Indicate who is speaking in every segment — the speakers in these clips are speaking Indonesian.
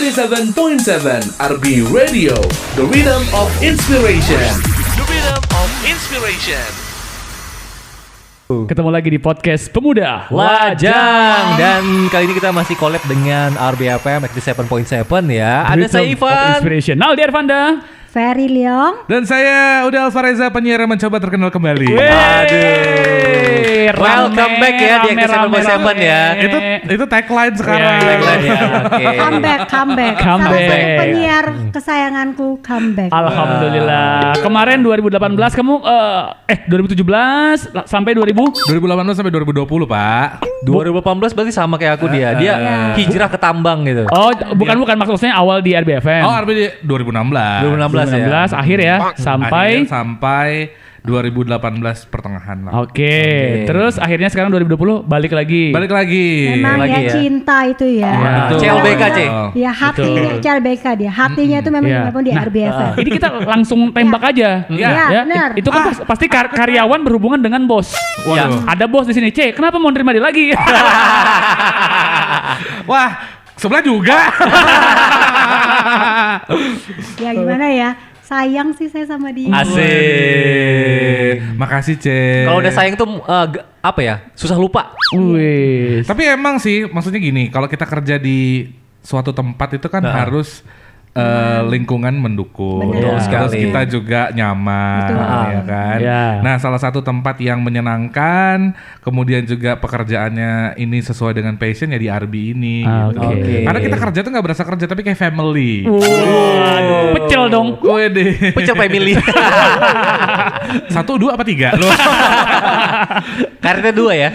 Speaker 1: 87.7 RB Radio, the rhythm of inspiration. The rhythm of inspiration.
Speaker 2: Ketemu lagi di podcast Pemuda
Speaker 3: Lajang. Dan kali ini kita masih collab dengan RBFM 87.7 ya. Ada saya
Speaker 2: Rhythm of
Speaker 3: Ivan.
Speaker 2: Inspiration. Naldi Arvanda.
Speaker 4: Ferry Leong.
Speaker 5: Dan saya Uda Alvareza, penyiar yang mencoba terkenal kembali.
Speaker 3: Aduh. Welcome back ya di X7.7 ya.
Speaker 5: Itu tagline sekarang.
Speaker 3: Tagline ya. Oke.
Speaker 4: Comeback. Salah satu penyiar kesayanganku comeback.
Speaker 2: Alhamdulillah. Kemarin 2018 kamu 2017 sampai
Speaker 5: 2018 sampai 2020, Pak.
Speaker 3: 2018 berarti sama kayak aku dia. Dia hijrah ke tambang gitu.
Speaker 2: Oh, bukan maksudnya awal di RBFM.
Speaker 5: Oh, RB di 2016.
Speaker 3: 2016 ya.
Speaker 2: Akhir ya sampai
Speaker 5: 2018 pertengahan lah.
Speaker 2: Oke. Terus akhirnya sekarang 2020 balik lagi.
Speaker 4: Memang
Speaker 3: lagi
Speaker 4: ya
Speaker 3: ya.
Speaker 4: cinta itu ya.
Speaker 5: Betul.
Speaker 3: CLBK, C.
Speaker 4: Ya hatinya CLBK dia. Hatinya itu memang di RBFM.
Speaker 2: Ini kita langsung tembak aja.
Speaker 4: Ya, benar.
Speaker 2: Itu kan pasti karyawan berhubungan dengan bos.
Speaker 5: Waduh.
Speaker 2: Ada bos di sini. C, kenapa mau nerima dia lagi?
Speaker 5: Wah, sebelah juga.
Speaker 4: Ya gimana ya? Sayang sih saya sama dia.
Speaker 3: Asik.
Speaker 5: Makasih, C.
Speaker 3: Kalau udah sayang tuh apa ya? Susah lupa.
Speaker 2: Wih.
Speaker 5: Tapi emang sih, maksudnya gini, kalau kita kerja di suatu tempat itu kan harus lingkungan mendukung.
Speaker 4: Benar.
Speaker 5: Terus
Speaker 3: sekali.
Speaker 5: kita juga nyaman,
Speaker 4: Betul.
Speaker 5: ya kan.
Speaker 2: Ya.
Speaker 5: Nah, salah satu tempat yang menyenangkan, kemudian juga pekerjaannya ini sesuai dengan passion ya di RB ini. Gitu.
Speaker 2: Oke.
Speaker 5: Karena kita kerja tuh nggak berasa kerja, tapi kayak family.
Speaker 2: Waduh, pecel dong.
Speaker 5: Wede.
Speaker 3: Pecel family.
Speaker 5: 1, 2 apa 3? Loh.
Speaker 3: Karetnya 2 ya.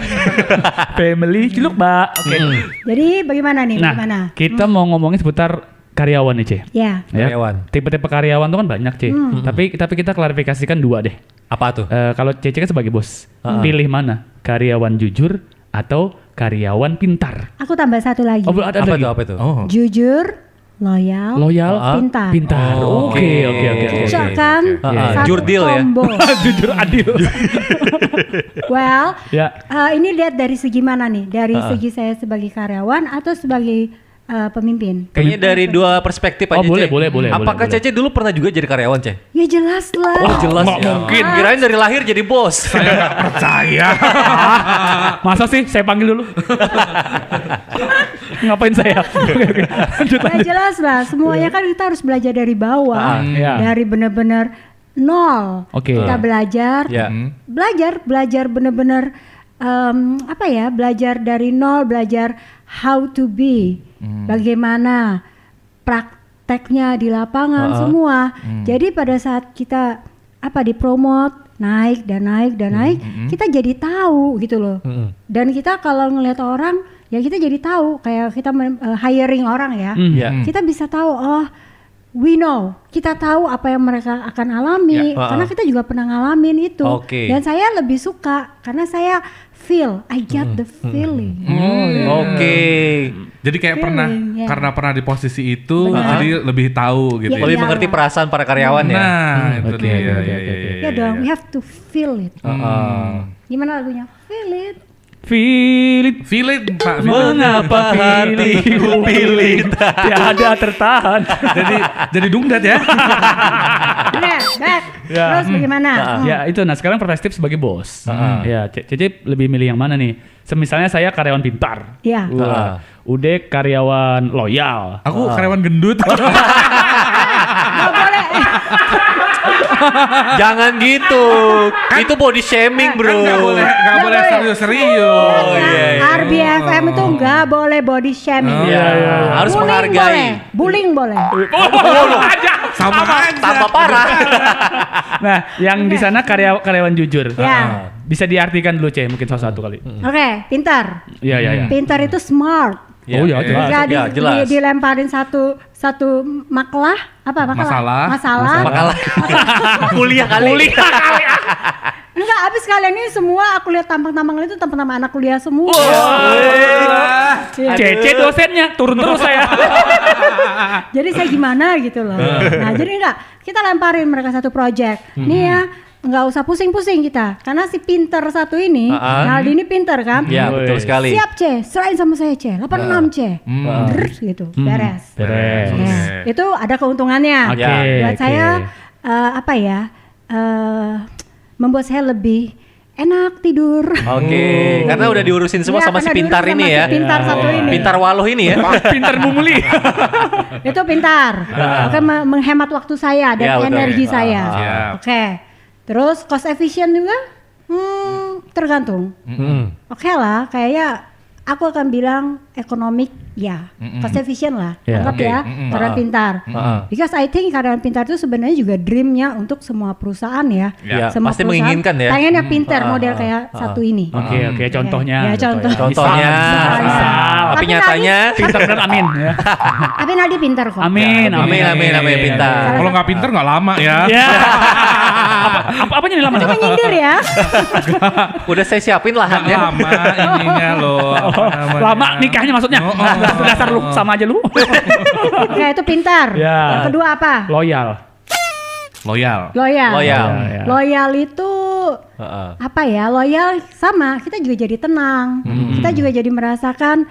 Speaker 2: Family ciluk, Mbak. Oke.
Speaker 4: Jadi bagaimana nih?
Speaker 2: Nah,
Speaker 4: Bagaimana?
Speaker 2: kita mau ngomongin seputar karyawan nih, C.
Speaker 4: Ya.
Speaker 3: Karyawan.
Speaker 2: Tipe-tipe karyawan tuh kan banyak, C. Tapi kita klarifikasikan 2 deh.
Speaker 3: Apa tuh?
Speaker 2: Kalau Cece kan sebagai bos, pilih mana? Karyawan jujur atau karyawan pintar?
Speaker 4: Aku tambah satu lagi.
Speaker 2: Oh, ada
Speaker 3: Apa
Speaker 2: lagi.
Speaker 3: tuh? Apa tuh?
Speaker 5: Oh.
Speaker 4: Jujur, loyal,
Speaker 2: Pintar.
Speaker 4: pintar.
Speaker 3: Oh,
Speaker 2: Oke.
Speaker 4: Cocok kan? Satu
Speaker 3: Jurdil ya?
Speaker 4: combo.
Speaker 2: Jujur adil.
Speaker 4: Well,
Speaker 2: Ya.
Speaker 4: ini lihat dari segi mana nih? Dari segi saya sebagai karyawan atau sebagai pemimpin?
Speaker 3: Kayaknya dari 2 perspektif aja,
Speaker 2: Oh, boleh,
Speaker 3: Ce.
Speaker 2: boleh.
Speaker 3: Apakah
Speaker 2: boleh.
Speaker 3: Cece dulu pernah juga jadi karyawan, Ce?
Speaker 4: Ya jelas lah.
Speaker 3: Oh, jelas
Speaker 2: nggak
Speaker 3: ya.
Speaker 2: mungkin.
Speaker 3: Kirain dari lahir jadi bos.
Speaker 5: Percaya.
Speaker 2: Masa sih? Saya panggil dulu. Ngapain saya? Oke. Lanjut.
Speaker 4: Ya jelas lah. Semuanya kan kita harus belajar dari bawah.
Speaker 2: ya.
Speaker 4: Dari benar-benar nol.
Speaker 2: Oke.
Speaker 4: Kita belajar.
Speaker 3: Ya.
Speaker 4: Belajar benar-benar belajar dari nol, belajar how to be. Bagaimana prakteknya di lapangan semua. Jadi pada saat kita dipromot naik, kita jadi tahu gitu loh. Dan kita kalau ngelihat orang ya kita jadi tahu, kayak kita hiring orang ya.
Speaker 3: Ya.
Speaker 4: Kita bisa tahu, we know, kita tahu apa yang mereka akan alami karena kita juga pernah ngalamin itu.
Speaker 3: Oke.
Speaker 4: Dan saya lebih suka karena saya I get the feeling.
Speaker 3: Oke.
Speaker 5: Jadi kayak pernah
Speaker 4: Feeling, ya.
Speaker 5: karena pernah di posisi itu,
Speaker 4: Benar.
Speaker 5: jadi lebih tahu gitu.
Speaker 4: Ya,
Speaker 3: Lebih
Speaker 4: iya.
Speaker 3: mengerti perasaan para karyawan ya.
Speaker 5: Nah, itu
Speaker 2: Oke,
Speaker 5: dia.
Speaker 2: oke,
Speaker 5: Ya,
Speaker 2: oke,
Speaker 4: Ya dong, we have to feel it. Gimana lagunya? Feel it.
Speaker 2: Philip,
Speaker 5: Feel it, Pak.
Speaker 2: mengapa hatiku pilih tiada tertahan?
Speaker 5: Jadi dungdat ya.
Speaker 4: Bener, back.
Speaker 2: Ya.
Speaker 4: Terus bagaimana?
Speaker 2: Ya itu. Nah sekarang perspektif sebagai bos. Ya Cece lebih milih yang mana nih? Misalnya saya karyawan pintar.
Speaker 4: Ya.
Speaker 2: Wah, Ude karyawan loyal.
Speaker 5: Aku karyawan gendut.
Speaker 4: Nggak boleh.
Speaker 3: Jangan gitu. Itu body shaming, Bro.
Speaker 5: Nggak boleh serius-serius.
Speaker 3: Oh, iya.
Speaker 4: RBFM itu nggak boleh body shaming.
Speaker 3: Iya. Harus
Speaker 4: Bullying
Speaker 3: menghargai.
Speaker 4: boleh. Bullying boleh.
Speaker 5: Sama aja.
Speaker 3: Tambah parah.
Speaker 2: Nah yang di sana karyawan jujur.
Speaker 4: Ya.
Speaker 2: Bisa diartikan dulu, C, mungkin salah satu kali.
Speaker 4: Oke, pintar.
Speaker 2: Iya.
Speaker 4: Pintar itu smart.
Speaker 2: Oh ya, jelas.
Speaker 4: Jadi
Speaker 3: Ya, jelas.
Speaker 4: dilemparin satu makalah, masalah?
Speaker 3: Makalah. Kuliah kali.
Speaker 4: Enggak, habis kalian ini semua aku lihat tampang-tampang itu tampang-tampang anak kuliah semua.
Speaker 2: Cece dosennya turun terus saya.
Speaker 4: Jadi saya gimana gitu loh. Nah, jadi enggak, kita lemparin mereka satu project. Nih ya, nggak usah pusing-pusing kita, karena si pinter satu ini, Naldi ini pinter kan?
Speaker 3: Ya, betul sekali.
Speaker 4: Siap C, serain sama saya C, 86 C, Drrr, gitu, beres.
Speaker 2: Beres.
Speaker 4: Nah, itu ada keuntungannya.
Speaker 2: Oke,
Speaker 4: Buat
Speaker 2: oke.
Speaker 4: saya membuat saya lebih enak tidur.
Speaker 3: Oke, karena udah diurusin semua
Speaker 4: Iya,
Speaker 3: sama si
Speaker 4: karena
Speaker 3: pintar
Speaker 4: diurus
Speaker 3: ini
Speaker 4: sama
Speaker 3: ya.
Speaker 4: si pintar satu ini.
Speaker 3: Pintar Waluh ini ya.
Speaker 2: Pinter mumuli.
Speaker 4: Itu pintar. Akan menghemat waktu saya dan
Speaker 3: Ya, betul.
Speaker 4: energi saya.
Speaker 5: Siap.
Speaker 4: Oke. Terus cost efficient juga? Tergantung. Oke lah, kayaknya aku akan bilang ekonomik ya, cost efficient lah,
Speaker 2: Ya,
Speaker 4: anggap
Speaker 3: oke.
Speaker 4: ya, karyawan pintar. Because I think karyawan pintar itu sebenarnya juga dreamnya untuk semua perusahaan ya.
Speaker 3: Ya,
Speaker 4: Semua
Speaker 3: pasti
Speaker 4: perusahaan
Speaker 3: menginginkan ya.
Speaker 4: pengen yang pintar model kayak satu ini.
Speaker 2: Oke, contohnya.
Speaker 4: Ya, contoh.
Speaker 3: Contohnya,
Speaker 2: Misal.
Speaker 3: tapi
Speaker 4: Tapi
Speaker 3: nyatanya
Speaker 2: Pinter bener amin ya.
Speaker 4: Tapi Naldi pintar kok.
Speaker 2: Amin,
Speaker 3: amin pintar.
Speaker 5: Kalau nggak pinter nggak lama ya.
Speaker 2: Ya. Apanya nih lama?
Speaker 4: Cuma nyindir ya.
Speaker 3: Udah saya siapin lahannya.
Speaker 5: Lama ininya loh. apa namanya.
Speaker 2: Lama nikahnya maksudnya. Dasar lu sama aja lu.
Speaker 4: Oke, itu pintar.
Speaker 2: Ya.
Speaker 4: Yang kedua apa?
Speaker 2: Loyal.
Speaker 5: Loyal.
Speaker 4: Loyal.
Speaker 3: Loyal.
Speaker 2: Ya.
Speaker 4: Loyal itu
Speaker 3: Heeh.
Speaker 4: apa ya? Loyal sama kita juga jadi tenang. Kita juga jadi merasakan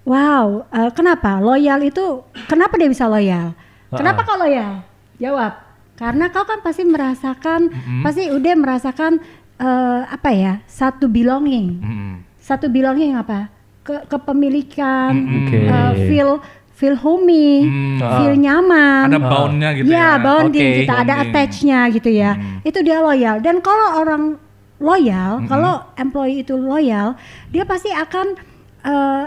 Speaker 4: wow, kenapa? Loyal itu kenapa dia bisa loyal? Kenapa kau loyal? Jawab. Karena kau kan pasti merasakan pasti udah merasakan apa ya? Satu belonging. Satu belonging apa? Kepemilikan,
Speaker 2: Oke.
Speaker 4: feel homey, feel nyaman.
Speaker 5: Ada bound-nya gitu
Speaker 4: Ya,
Speaker 5: ya.
Speaker 4: bonding
Speaker 3: Oke.
Speaker 4: kita ada
Speaker 5: Bonding.
Speaker 4: attach-nya gitu ya. Itu dia loyal. Dan kalau orang loyal, kalau employee itu loyal, dia pasti akan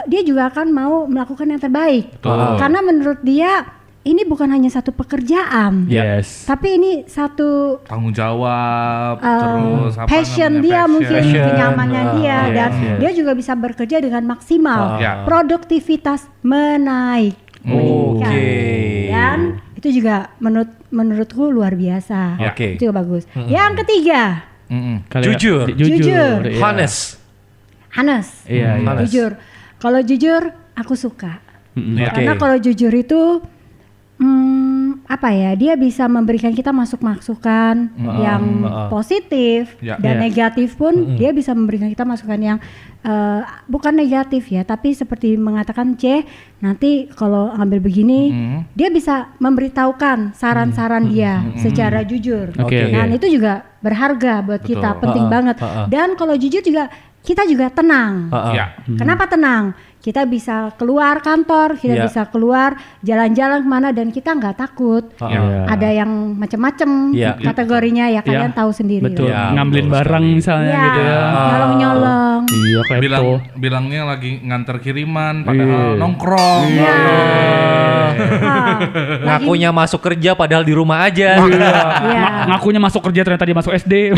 Speaker 4: dia juga akan mau melakukan yang terbaik.
Speaker 5: Betul.
Speaker 4: Karena menurut dia ini bukan hanya satu pekerjaan,
Speaker 2: Yes.
Speaker 4: tapi ini satu
Speaker 5: Tanggung jawab, terus apa
Speaker 4: passion
Speaker 5: namanya,
Speaker 4: dia
Speaker 5: passion.
Speaker 4: mungkin kenyamannya dia
Speaker 2: Yes,
Speaker 4: dan
Speaker 2: yes.
Speaker 4: dia juga bisa bekerja dengan maksimal.
Speaker 5: Ya.
Speaker 4: Produktivitas menaik. meningkat.
Speaker 3: Oke.
Speaker 4: Dan itu juga menurutku luar biasa.
Speaker 5: Ya.
Speaker 3: Oke.
Speaker 4: Itu juga bagus. Yang ketiga,
Speaker 3: Jujur.
Speaker 2: Jujur. Iya.
Speaker 3: Honest.
Speaker 4: Hanes.
Speaker 2: Iya, iya.
Speaker 3: Honest.
Speaker 4: Jujur. Kalau jujur, aku suka.
Speaker 5: Ya.
Speaker 4: Karena kalau jujur itu apa ya, dia bisa memberikan kita masukan yang positif
Speaker 5: Ya.
Speaker 4: dan
Speaker 2: Ya.
Speaker 4: negatif pun dia bisa memberikan kita masukan yang bukan negatif ya, tapi seperti mengatakan nanti kalau ambil begini, dia bisa memberitahukan saran-saran dia secara jujur.
Speaker 2: Oke,
Speaker 4: Dan
Speaker 2: oke.
Speaker 4: itu juga berharga buat kita,
Speaker 5: Betul.
Speaker 4: penting banget. Dan kalau jujur juga kita juga tenang.
Speaker 5: Ya.
Speaker 4: Kenapa tenang? Kita bisa keluar kantor, kita
Speaker 3: Iya.
Speaker 4: bisa keluar jalan-jalan kemana dan kita nggak takut.
Speaker 2: Iya.
Speaker 4: Ada yang macam-macam
Speaker 3: Iya.
Speaker 4: kategorinya ya, kalian tahu sendiri.
Speaker 2: Betul.
Speaker 3: Ya,
Speaker 2: Ngambilin
Speaker 3: betul
Speaker 2: barang
Speaker 3: sekali.
Speaker 2: misalnya
Speaker 4: Ya,
Speaker 2: gitu ya.
Speaker 4: nyolong-nyolong.
Speaker 2: Iya, klepto.
Speaker 5: Bilangnya lagi nganter kiriman padahal
Speaker 2: Iya.
Speaker 5: nongkrong.
Speaker 4: Iya. Ah,
Speaker 3: Ngakunya masuk kerja padahal di rumah aja.
Speaker 4: Iya.
Speaker 2: Ngakunya masuk kerja ternyata dia masuk SD.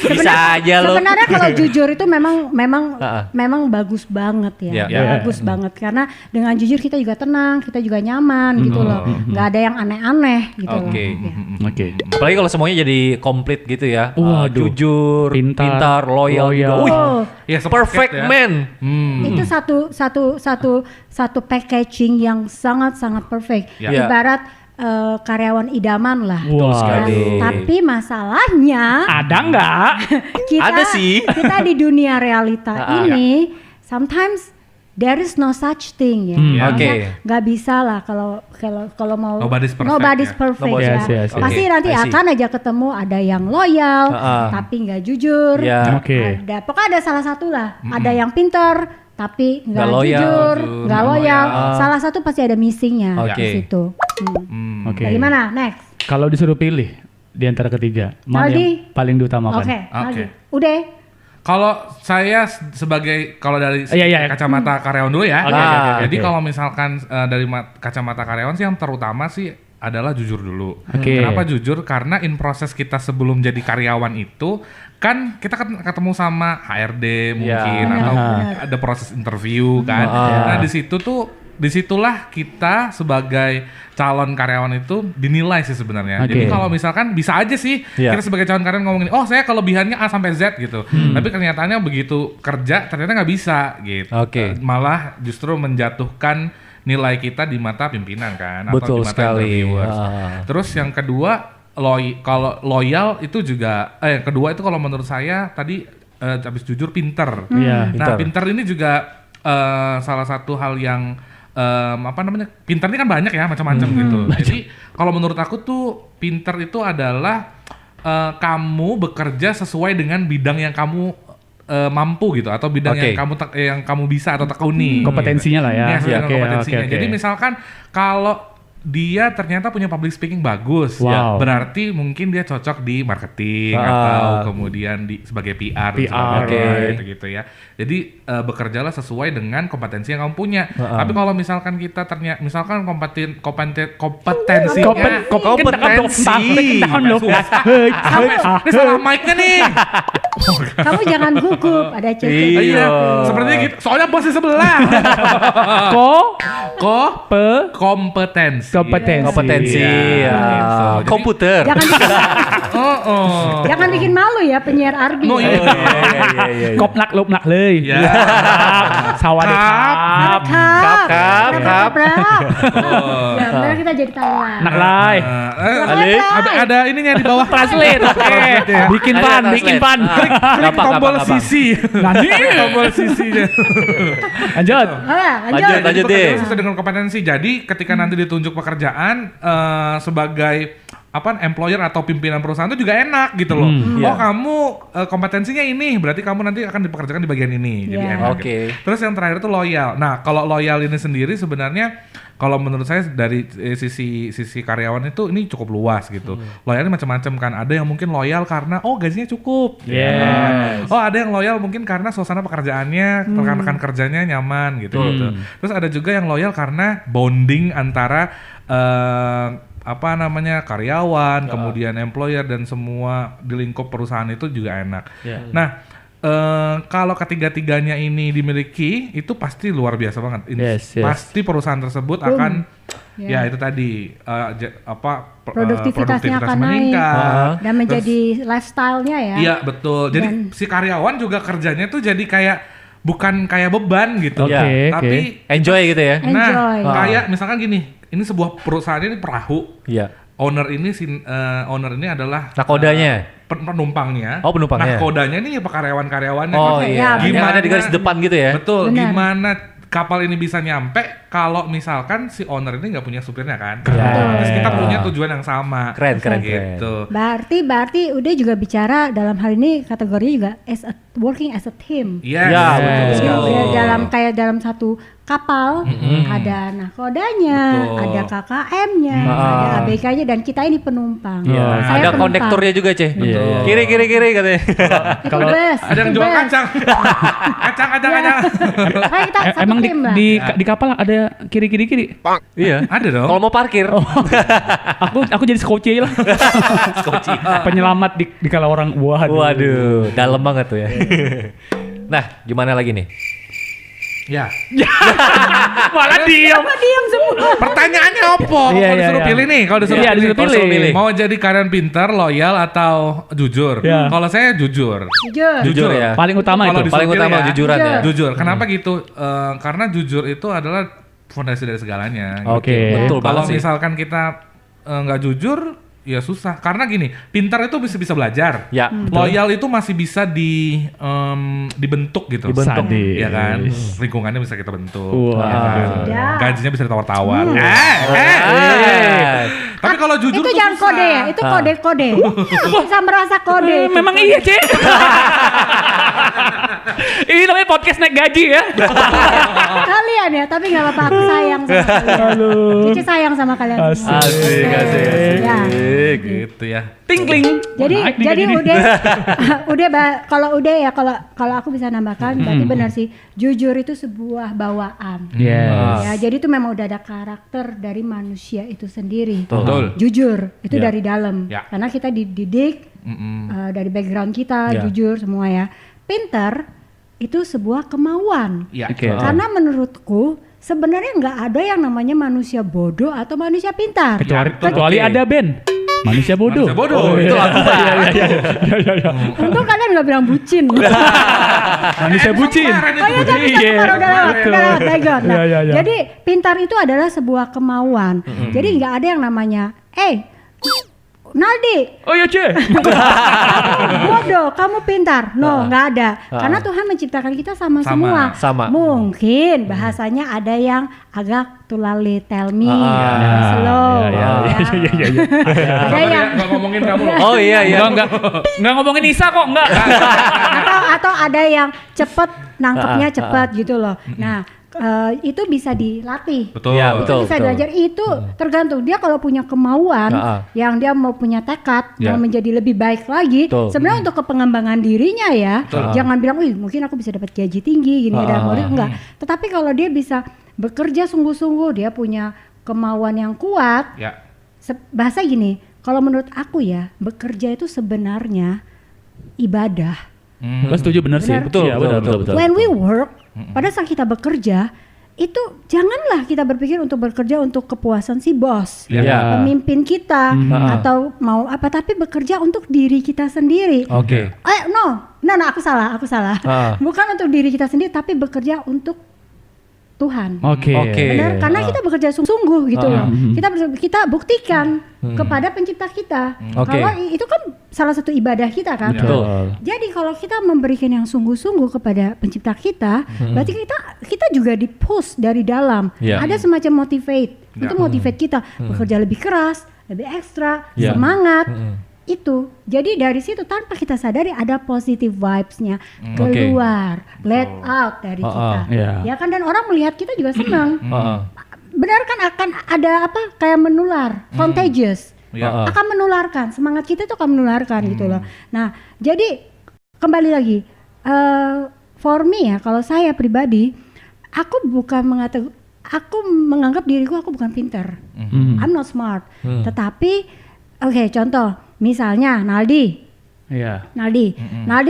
Speaker 3: Bisa aja lo.
Speaker 4: Sebenarnya kalau jujur itu memang
Speaker 3: Ha-ha.
Speaker 4: bagus banget ya,
Speaker 3: Ya.
Speaker 4: bagus banget karena dengan jujur kita juga tenang, kita juga nyaman gitu loh, nggak ada yang aneh-aneh gitu loh.
Speaker 3: Oke.
Speaker 4: Ya.
Speaker 2: Oke.
Speaker 3: Apalagi kalau semuanya jadi komplit gitu ya.
Speaker 2: Waduh.
Speaker 3: Jujur, pintar, loyal.
Speaker 2: loyal.
Speaker 3: Wih,
Speaker 4: Oh,
Speaker 5: Ya, sepaket
Speaker 3: perfect
Speaker 5: ya.
Speaker 3: man.
Speaker 4: itu satu packaging yang sangat-sangat perfect.
Speaker 5: Ya.
Speaker 4: Ibarat karyawan idaman lah.
Speaker 2: Wah.
Speaker 3: sekali.
Speaker 4: Tapi masalahnya
Speaker 2: Ada nggak?
Speaker 4: kita
Speaker 3: Ada sih.
Speaker 4: kita di dunia realita ini sometimes there is no such thing ya.
Speaker 5: Ya.
Speaker 3: Oke.
Speaker 4: Nggak bisa lah kalau mau
Speaker 5: Nobody's perfect
Speaker 4: nobody's
Speaker 5: ya.
Speaker 4: perfect
Speaker 3: Nobody's
Speaker 4: ya.
Speaker 2: perfect. Yes, yes,
Speaker 4: Pasti
Speaker 3: yes.
Speaker 4: nanti
Speaker 3: I see.
Speaker 4: akan aja ketemu ada yang loyal tapi nggak jujur.
Speaker 3: Ya.
Speaker 2: Oke.
Speaker 4: Ada pokoknya ada salah satu lah. Ada yang pintar tapi nggak
Speaker 3: Nggak loyal.
Speaker 4: jujur, nggak
Speaker 5: Nggak
Speaker 4: loyal.
Speaker 5: loyal.
Speaker 4: Salah satu pasti ada missingnya
Speaker 3: Oke.
Speaker 4: di situ.
Speaker 2: Oke.
Speaker 4: Bagaimana? Next.
Speaker 2: Kalau disuruh pilih di antara ketiga, mana
Speaker 4: Aldi?
Speaker 2: yang paling diutamakan?
Speaker 4: Oke.
Speaker 5: Oke.
Speaker 4: Aldi. Udah.
Speaker 5: Kalau saya sebagai kalau dari
Speaker 2: Iya.
Speaker 5: kacamata karyawan dulu ya.
Speaker 2: Oke, oke, oke,
Speaker 5: Jadi
Speaker 2: oke.
Speaker 5: kalau misalkan dari kacamata karyawan sih yang terutama sih adalah jujur dulu.
Speaker 2: Oke.
Speaker 5: Kenapa jujur? Karena in proses kita sebelum jadi karyawan itu kan kita ketemu sama HRD mungkin
Speaker 3: Ya.
Speaker 5: atau
Speaker 4: Benar.
Speaker 5: ada proses interview kan. Nah, disitulah kita sebagai calon karyawan itu dinilai sih sebenarnya.
Speaker 2: Oke.
Speaker 5: Jadi kalau misalkan bisa aja sih
Speaker 3: Iya.
Speaker 5: kita sebagai calon karyawan ngomongin, oh saya kelebihannya A sampai Z gitu. Tapi kenyataannya begitu kerja ternyata nggak bisa gitu.
Speaker 3: Oke.
Speaker 5: Malah justru menjatuhkan nilai kita di mata pimpinan kan,
Speaker 3: Betul
Speaker 5: atau di mata
Speaker 3: sekali.
Speaker 5: interviewers.
Speaker 3: Ah.
Speaker 5: Terus yang kedua kalau loyal itu juga yang kedua itu kalau menurut saya tadi habis jujur pinter.
Speaker 2: Iya.
Speaker 5: Nah, pinter ini juga salah satu hal yang pinter ini kan banyak ya macam-macam gitu. Jadi kalau menurut aku tuh pinter itu adalah kamu bekerja sesuai dengan bidang yang kamu mampu gitu atau bidang yang kamu bisa atau tekuni.
Speaker 2: Kompetensinya lah ya.
Speaker 5: Sesuai dengan kompetensinya.
Speaker 2: Oke.
Speaker 5: Jadi misalkan kalau dia ternyata punya public speaking bagus,
Speaker 2: Wow.
Speaker 5: berarti mungkin dia cocok di marketing atau kemudian sebagai PR. Gitu ya. Jadi bekerjalah sesuai dengan kompetensi yang kamu punya. Tapi kalau misalkan kita ternyata misalkan kompetensinya ini salah mic-nya nih.
Speaker 4: Kamu jangan gugup, ada Cece.
Speaker 5: Iya, sepertinya gitu. Soalnya bos di sebelah. Kompetensi.
Speaker 3: Kompetensi.
Speaker 5: Jadi-
Speaker 3: Komputer.
Speaker 4: Jangan bikin malu ya penyiar Arbi.
Speaker 5: No, iya.
Speaker 2: Kopnak lupnak leuy.
Speaker 5: Ya.
Speaker 2: Sawadee kap.
Speaker 3: Kap.
Speaker 4: Ya, benar kita jadi Thailand.
Speaker 2: Nak lai.
Speaker 5: Ada ininya di bawah.
Speaker 2: Translate. Oke. Bikin pan.
Speaker 5: Klik tombol sisi.
Speaker 2: Nanti.
Speaker 5: Tombol sisinya.
Speaker 2: Lanjut.
Speaker 3: Lanjut deh.
Speaker 5: Sesuai dengan kompetensi. Jadi ketika nanti ditunjuk pekerjaan sebagai employer atau pimpinan perusahaan itu juga enak gitu loh. Kamu kompetensinya ini, berarti kamu nanti akan dipekerjakan di bagian ini. Jadi enak.
Speaker 3: Oke.
Speaker 5: Gitu. Terus yang terakhir itu loyal. Nah, kalau loyal ini sendiri sebenarnya kalau menurut saya dari sisi karyawan itu ini cukup luas gitu. Loyal ini macam-macam kan. Ada yang mungkin loyal karena gajinya cukup.
Speaker 2: Yes.
Speaker 5: Ada yang loyal mungkin karena suasana pekerjaannya, rekan-rekan kerjanya nyaman gitu. Terus ada juga yang loyal karena bonding antara karyawan, kemudian employer dan semua di lingkup perusahaan itu juga enak. Nah, kalau ketiga-tiganya ini dimiliki, itu pasti luar biasa banget. Pasti perusahaan tersebut akan itu tadi
Speaker 4: produktivitasnya akan naik dan menjadi lifestyle-nya ya.
Speaker 5: Iya, betul. Jadi si karyawan juga kerjanya tuh jadi kayak bukan kayak beban gitu. Tapi
Speaker 3: enjoy gitu ya.
Speaker 4: Enjoy.
Speaker 5: Kayak misalkan gini, ini sebuah perusahaan ini perahu.
Speaker 3: Iya.
Speaker 5: Owner ini adalah
Speaker 3: nakodanya.
Speaker 5: Penumpangnya.
Speaker 3: Oh, penumpangnya.
Speaker 5: Nakodanya ini karyawan-karyawannya.
Speaker 3: Oh iya.
Speaker 5: Gimana
Speaker 3: ada di garis depan gitu ya.
Speaker 5: Betul.
Speaker 4: Benar.
Speaker 5: Gimana kapal ini bisa nyampe kalau misalkan si owner ini nggak punya supirnya kan? Terus kita punya tujuan yang sama.
Speaker 3: Keren.
Speaker 5: Gitu.
Speaker 4: Berarti udah juga bicara dalam hal ini kategorinya juga working as a team.
Speaker 5: Iya.
Speaker 3: Ya, betul sekali.
Speaker 4: Dalam satu kapal ada nakodanya, ada KKM-nya, ada ABK-nya dan kita ini penumpang.
Speaker 3: Ada kondekturnya juga, Ceh. Kiri katanya.
Speaker 2: Kalau
Speaker 5: ada yang jual kacang. kacang.
Speaker 2: Emang di kapal ada kiri.
Speaker 3: Iya.
Speaker 5: Ada dong.
Speaker 3: Kalau mau parkir.
Speaker 2: Aku jadi skoci lah. Penyelamat di kala orang.
Speaker 3: Waduh, dalam banget tuh ya. Nah, gimana lagi nih?
Speaker 5: Ya.
Speaker 2: Malah diam
Speaker 4: semua.
Speaker 5: Pertanyaannya apa? Kalau disuruh pilih nih, kalau disuruh pilih. Mau jadi karyawan pintar, loyal atau jujur? Kalau saya jujur.
Speaker 3: Jujur ya.
Speaker 2: Paling utama itu.
Speaker 3: Paling utama jujuran ya.
Speaker 5: Jujur. Kenapa gitu? Karena jujur itu adalah fondasi dari segalanya.
Speaker 2: Oke.
Speaker 3: Betul
Speaker 5: Kalau
Speaker 3: banget sih.
Speaker 5: misalkan kita nggak jujur, ya susah. Karena gini, pintar itu bisa belajar.
Speaker 3: Ya.
Speaker 5: Loyal itu masih bisa dibentuk gitu.
Speaker 2: Dibentuk.
Speaker 5: Ya kan? Lingkungannya bisa kita bentuk.
Speaker 2: Wah.
Speaker 5: Ya kan? Gajinya bisa ditawar-tawar. Tapi kalau jujur
Speaker 4: Itu
Speaker 5: tuh
Speaker 4: jangan
Speaker 5: susah.
Speaker 4: kode ya, itu kode-kode. Bisa merasa kode.
Speaker 2: Memang iya, Cek. Ini namanya podcast naik gaji ya.
Speaker 4: Kalian ya, tapi nggak apa-apa, aku sayang sama kalian. Cici sayang sama kalian. semua.
Speaker 3: Asik.
Speaker 4: Ya.
Speaker 5: Gitu ya.
Speaker 2: Ting-kling.
Speaker 4: Jadi kalau aku bisa nambahkan berarti benar sih, jujur itu sebuah bawaan.
Speaker 2: Yes.
Speaker 4: Ya, jadi itu memang udah ada karakter dari manusia itu sendiri.
Speaker 5: Betul.
Speaker 4: Jujur itu dari dalam.
Speaker 5: Ya.
Speaker 4: Karena kita dididik dari background kita jujur semua ya. Pintar itu sebuah kemauan.
Speaker 5: Ya.
Speaker 2: Oke.
Speaker 4: Karena menurutku sebenarnya nggak ada yang namanya manusia bodoh atau manusia pintar.
Speaker 2: Kecuali ada Ben. Manusia bodoh.
Speaker 5: Manusia bodoh.
Speaker 2: Itu lagu Iya.
Speaker 4: Untung kalian nggak bilang bucin.
Speaker 2: Manusia bucin.
Speaker 4: Oh iya, tapi udah lewat, bygone. Nah,
Speaker 2: Iya.
Speaker 4: jadi pintar itu adalah sebuah kemauan. Jadi nggak ada yang namanya, Naldi,
Speaker 2: Oh iya, Ce.
Speaker 4: bodoh, kamu pintar. No, nggak ada. Karena Tuhan menciptakan kita sama semua.
Speaker 3: Sama.
Speaker 4: Mungkin bahasanya ada yang agak tulali, tell me, slow.
Speaker 2: Iya.
Speaker 4: Ada yang
Speaker 5: Nggak ngomongin kamu loh.
Speaker 3: Oh iya.
Speaker 2: Enggak ngomongin Nisa kok, enggak.
Speaker 4: atau ada yang cepet nangkepnya cepet gitu loh. Nah, itu bisa dilatih.
Speaker 5: Betul.
Speaker 3: Ya,
Speaker 4: Itu
Speaker 3: betul.
Speaker 4: bisa belajar, itu tergantung dia kalau punya kemauan yang dia mau punya tekad
Speaker 5: Ya.
Speaker 4: mau menjadi lebih baik lagi.
Speaker 3: Betul.
Speaker 4: Sebenarnya untuk kepengembangan dirinya ya, jangan bilang, "Wih, mungkin aku bisa dapat gaji tinggi gini dan enggak." Tetapi kalau dia bisa bekerja sungguh-sungguh, dia punya kemauan yang kuat.
Speaker 5: Ya.
Speaker 4: Bahasa gini, kalau menurut aku ya, bekerja itu sebenarnya ibadah.
Speaker 2: Gue setuju bener sih.
Speaker 4: Benar.
Speaker 3: Betul,
Speaker 2: Iya, betul.
Speaker 4: When we work, pada saat kita bekerja, itu janganlah kita berpikir untuk bekerja untuk kepuasan si bos,
Speaker 3: Iya.
Speaker 4: pemimpin kita, atau mau apa, tapi bekerja untuk diri kita sendiri.
Speaker 3: Oke.
Speaker 4: No, aku salah. Bukan untuk diri kita sendiri, tapi bekerja untuk Tuhan.
Speaker 2: Oke.
Speaker 4: Benar, karena kita bekerja sungguh-sungguh gitu loh. Kita buktikan kepada pencipta kita.
Speaker 3: Oke.
Speaker 4: Kalau itu kan salah satu ibadah kita kan.
Speaker 3: Betul.
Speaker 4: Jadi kalau kita memberikan yang sungguh-sungguh kepada pencipta kita, berarti kita juga di-push dari dalam.
Speaker 3: Ya.
Speaker 4: Ada semacam motivate. Itu motivate kita bekerja lebih keras, lebih ekstra,
Speaker 3: Ya.
Speaker 4: semangat. Itu. Jadi dari situ tanpa kita sadari ada positive vibes-nya keluar, let out dari kita.
Speaker 2: Iya.
Speaker 4: Ya kan, dan orang melihat kita juga senang.
Speaker 3: Heeh.
Speaker 4: Benar kan, akan ada apa kayak menular, contagious.
Speaker 5: Ya.
Speaker 4: Akan menularkan, semangat kita itu akan menularkan gitu loh. Nah, jadi kembali lagi, for me ya, kalau saya pribadi, aku menganggap diriku aku bukan pinter. I'm not smart. Tetapi, oke, contoh, misalnya Naldi